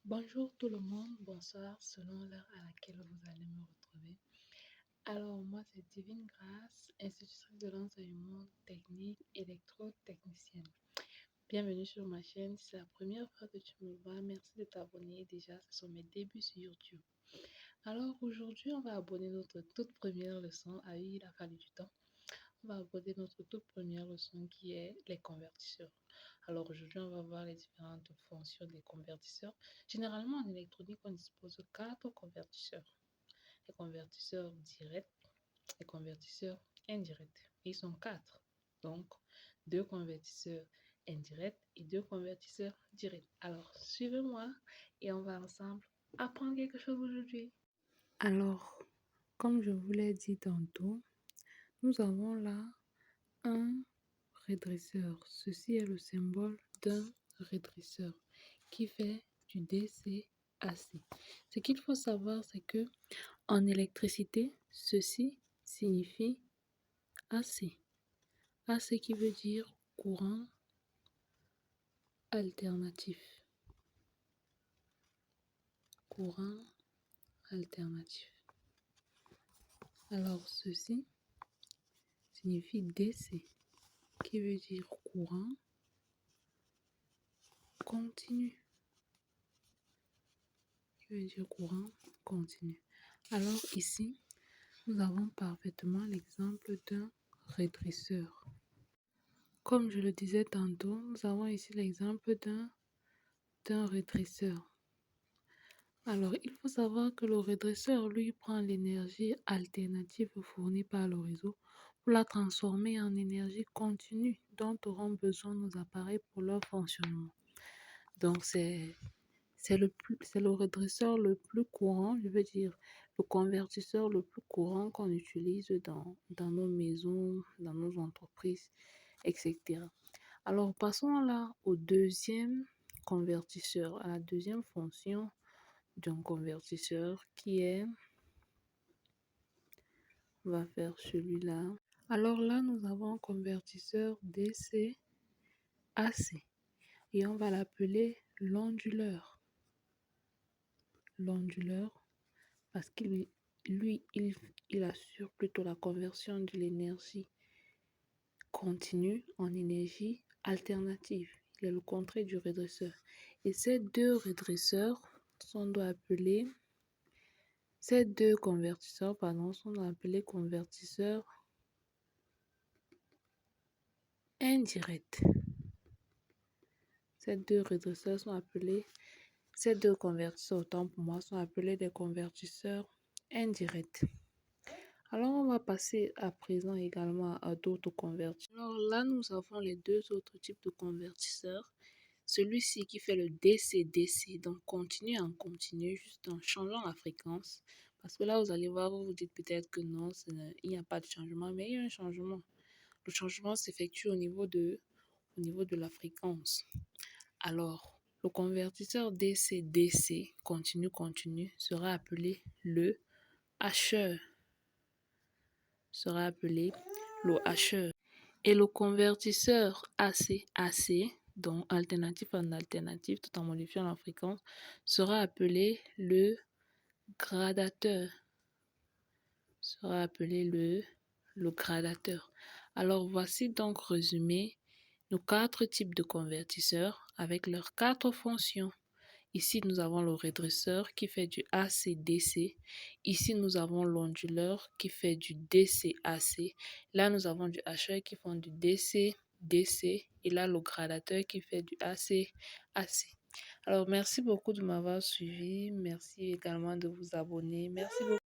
Bonjour tout le monde, bonsoir selon l'heure à laquelle vous allez me retrouver. Alors moi c'est Divine Grâce, institutrice de l'enseignement technique électrotechnicienne. Bienvenue sur ma chaîne, si c'est la première fois que tu me vois, merci de t'abonner déjà, ce sont mes débuts sur YouTube. Alors aujourd'hui on va aborder notre toute première leçon, ah oui il a fallu du temps. On va aborder notre toute première leçon qui est les convertisseurs. Alors aujourd'hui, on va voir les différentes fonctions des convertisseurs. Généralement, en électronique, on dispose de 4 convertisseurs. Les convertisseurs directs, les convertisseurs indirects. Ils sont 4. Donc, 2 convertisseurs indirects et 2 convertisseurs directs. Alors, suivez-moi et on va ensemble apprendre quelque chose aujourd'hui. Alors, comme je vous l'ai dit tantôt, nous avons là un rétréceur. Ceci est le symbole d'un rétréceur qui fait du DC-AC. Ce qu'il faut savoir, c'est que en électricité, ceci signifie AC. AC qui veut dire courant alternatif. Courant alternatif. Alors ceci signifie DC qui veut dire courant continu. Qui veut dire courant continu. Alors ici, nous avons parfaitement l'exemple d'un rétréceur. Comme je le disais tantôt, nous avons ici l'exemple d'un rétréceur. Alors, il faut savoir que le rétréceur, lui, prend l'énergie alternative fournie par le réseau pour la transformer en énergie continue dont auront besoin nos appareils pour leur fonctionnement. Donc, c'est le redresseur le plus courant, je veux dire, le convertisseur le plus courant qu'on utilise dans nos maisons, dans nos entreprises, etc. Alors, passons là au deuxième convertisseur, à la deuxième fonction d'un convertisseur qui est, on va faire celui-là. Alors là, nous avons un convertisseur DC-AC et on va l'appeler l'onduleur. L'onduleur parce qu'il il assure plutôt la conversion de l'énergie continue en énergie alternative. Il est le contraire du redresseur. Et ces deux redresseurs sont appelés, ces deux convertisseurs, sont appelés convertisseurs indirects. Ces deux redresseurs sont appelés, ces deux convertisseurs, autant pour moi, sont appelés des convertisseurs indirects. Alors, on va passer à présent également à d'autres convertisseurs. Alors là, nous avons les deux autres types de convertisseurs. Celui-ci qui fait le DC-DC, donc continu en continu, juste en changeant la fréquence. Parce que là, vous allez voir, vous vous dites peut-être que non, il n'y a pas de changement, mais il y a un changement. Le changement s'effectue au niveau de la fréquence. Alors, le convertisseur DC-DC, continu, sera appelé le hacheur. Sera appelé le hacheur. Et le convertisseur AC-AC, donc alternatif en alternatif, tout en modifiant la fréquence, sera appelé le gradateur. Sera appelé le gradateur. Alors, voici donc résumé nos 4 types de convertisseurs avec leurs 4 fonctions. Ici, nous avons le redresseur qui fait du AC-DC. Ici, nous avons l'onduleur qui fait du DC-AC. Là, nous avons du hacheur qui font du DC-DC. Et là, le gradateur qui fait du AC-AC. Alors, merci beaucoup de m'avoir suivi. Merci également de vous abonner. Merci beaucoup.